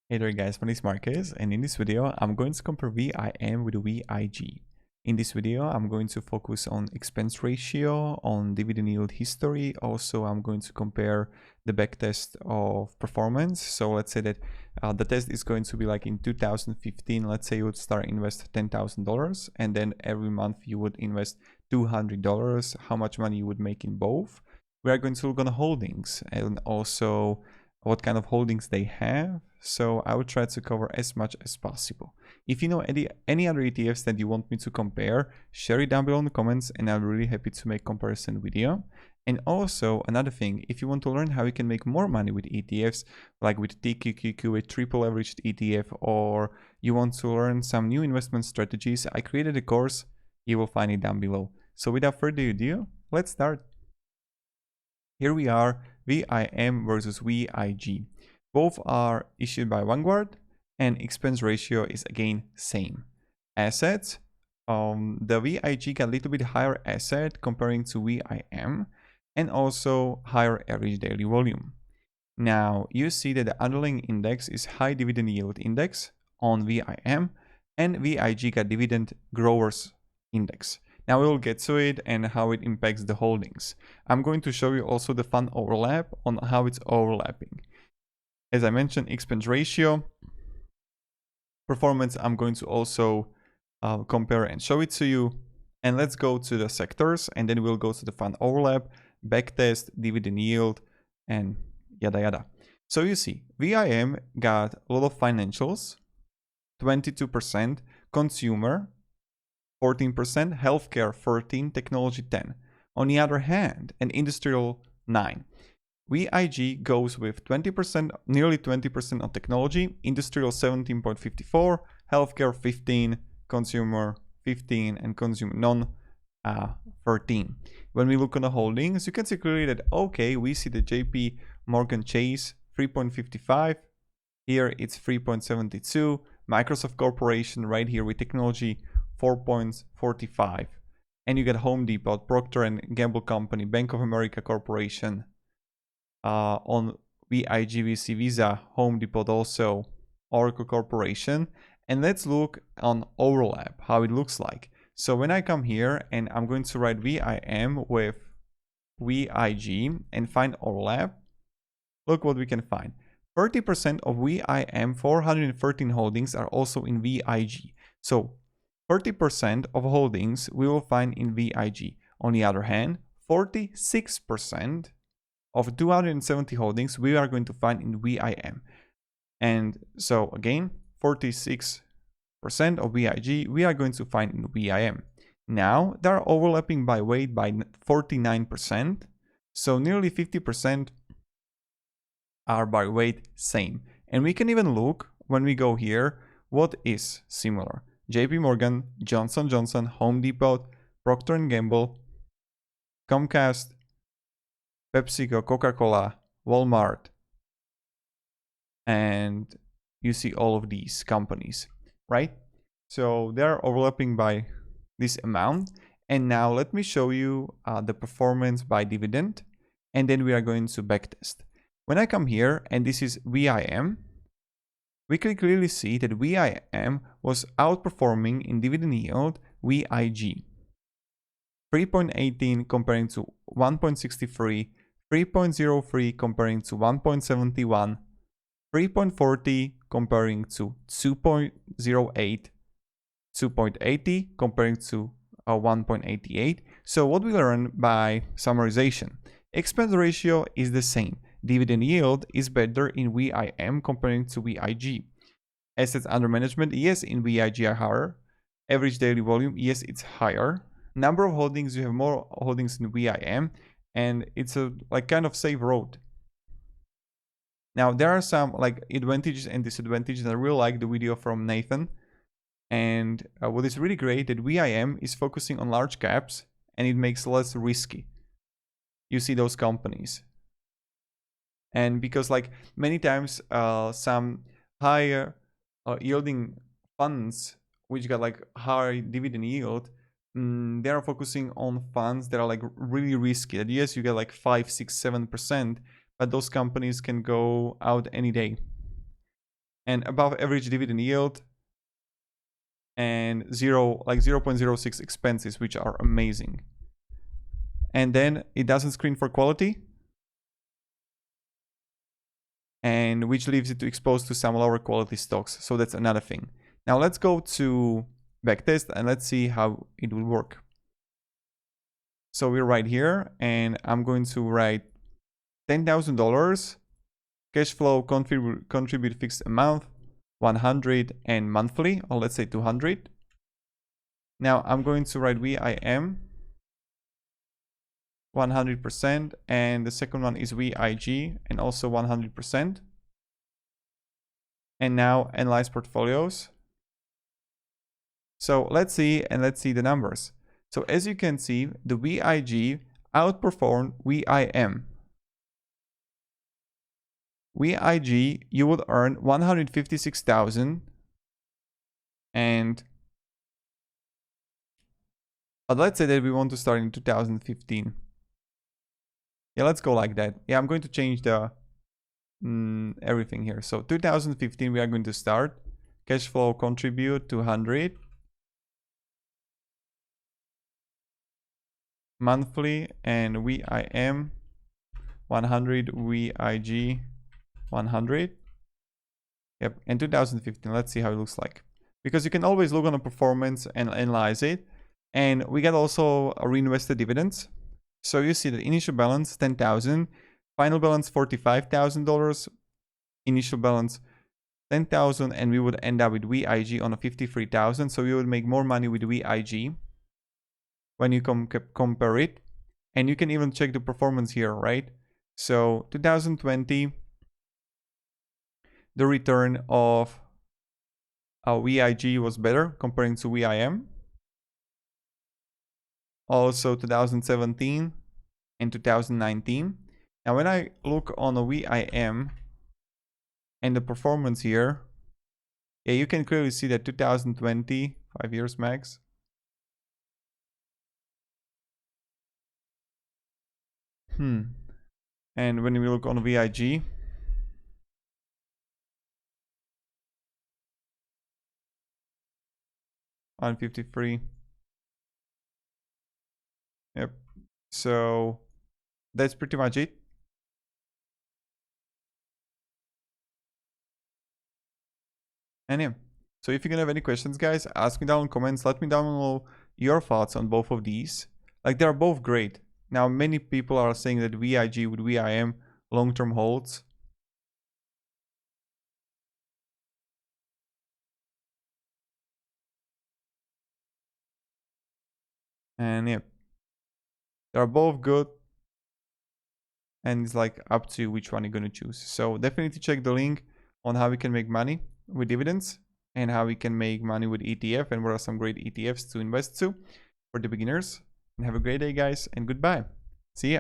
Hey there guys, my name is Marcus, and in this video I'm going to compare VIM with VIG. In this video I'm going to focus on expense ratio, on dividend yield history. Also I'm going to compare the backtest of performance. So let's say that the test is going to be like in 2015. Let's say you would start invest $10,000 and then every month you would invest $200. How much money you would make in both. We are going to look on the holdings and also what kind of holdings they have. So I will try to cover as much as possible. If you know any other ETFs that you want me to compare, share it down below in the comments and I'm really happy to make comparison video. And also another thing, if you want to learn how you can make more money with ETFs, like with TQQQ, a triple leveraged ETF, or you want to learn some new investment strategies, I created a course. You will find it down below. So without further ado, let's start. Here we are, VIM versus VIG. Both are issued by Vanguard and expense ratio is again same. Assets, the VIG got a little bit higher asset comparing to VIM and also higher average daily volume. Now you see that the underlying index is high dividend yield index on VIM and VIG got dividend growers index. Now we will get to it and how it impacts the holdings. I'm going to show you also the fund overlap on how it's overlapping. As I mentioned, expense ratio, performance, I'm going to also compare and show it to you. And let's go to the sectors and then we'll go to the fund overlap, backtest, dividend yield, and yada yada. So you see, VIM got a lot of financials, 22%, consumer, 14%, healthcare 13%, technology 10%. On the other hand, and industrial 9%. VIG goes with 20%, nearly 20% on technology, industrial 17.54%, healthcare 15%, consumer 15%, and consumer non 13%. When we look on the holdings, you can see clearly that, okay, we see the JP Morgan Chase 3.55%, here it's 3.72%, Microsoft Corporation right here with technology 4.45%, and you get Home Depot, Procter & Gamble Company, Bank of America Corporation, on VIG, we see Visa, Home Depot also, Oracle Corporation. And let's look on overlap, how it looks like. So when I come here and I'm going to write VIM with VIG and find overlap, look what we can find. 30% of VIM 413 holdings are also in VIG. So 30% of holdings we will find in VIG. On the other hand, 46% of 270 holdings we are going to find in VIM. And so again, 46% of VIG we are going to find in VIM. Now they are overlapping by weight by 49%. So nearly 50% are by weight same. And we can even look when we go here what is similar. JP Morgan, Johnson & Johnson, Home Depot, Procter & Gamble, Comcast, PepsiCo, Coca-Cola, Walmart, and you see all of these companies, right? So they're overlapping by this amount. And now let me show you the performance by dividend, and then we are going to backtest. When I come here, and this is VIM, we can clearly see that VIM was outperforming in dividend yield VIG. 3.18 comparing to 1.63, 3.03 comparing to 1.71, 3.40 comparing to 2.08, 2.80 comparing to 1.88. So what we learn by summarization, expense ratio is the same. Dividend yield is better in VIM comparing to VIG. Assets under management, yes, in VIG are higher. Average daily volume, yes, it's higher. Number of holdings, you have more holdings in VIM, and it's a like kind of safe road. Now there are some like advantages and disadvantages. I really like the video from Nathan, and what is really great that VIM is focusing on large caps and it makes less risky. You see those companies, and because like many times some higher yielding funds which got like high dividend yield, they are focusing on funds that are like really risky. That yes, you get like 5, 6, 7%, but those companies can go out any day. and above average dividend yield, and 0.06 expenses, which are amazing. And then it doesn't screen for quality, and which leaves it exposed to some lower quality stocks. So that's another thing. Now let's go to backtest and let's see how it will work. So we're right here, and I'm going to write $10,000 cash flow contribute fixed amount, 100, and monthly, or let's say 200. Now I'm going to write VIM 100%, and the second one is VIG and also 100%. And now analyze portfolios. So let's see the numbers. So as you can see, the VIG outperformed VIM. VIG, you would earn 156,000, and but let's say that we want to start in 2015. Yeah, let's go like that. Yeah, I'm going to change the everything here. So 2015, we are going to start. Cash flow contribute 200. Monthly, and VIM 100, VIG 100. Yep, and 2015. Let's see how it looks like. Because you can always look on a performance and analyze it. And we got also reinvested dividends. So you see the initial balance 10,000, final balance $45,000, initial balance 10,000, and we would end up with VIG on a 53,000. So we would make more money with VIG when you compare it. And you can even check the performance here, right? So 2020, the return of VIG was better comparing to VIM. Also 2017 and 2019. Now when I look on a VIM and the performance here, yeah, you can clearly see that 2020, 5 years max. And when we look on VIG, on 53. Yep. So that's pretty much it. And yeah. So if you're gonna have any questions, guys, ask me down in comments. Let me down below your thoughts on both of these. Like, they're both great. Now, many people are saying that VIG with VIM long-term holds. And yeah, they're both good. And it's like up to you which one you're going to choose. So definitely check the link on how we can make money with dividends and how we can make money with ETF and what are some great ETFs to invest to for the beginners. And have a great day, guys, and goodbye. See ya.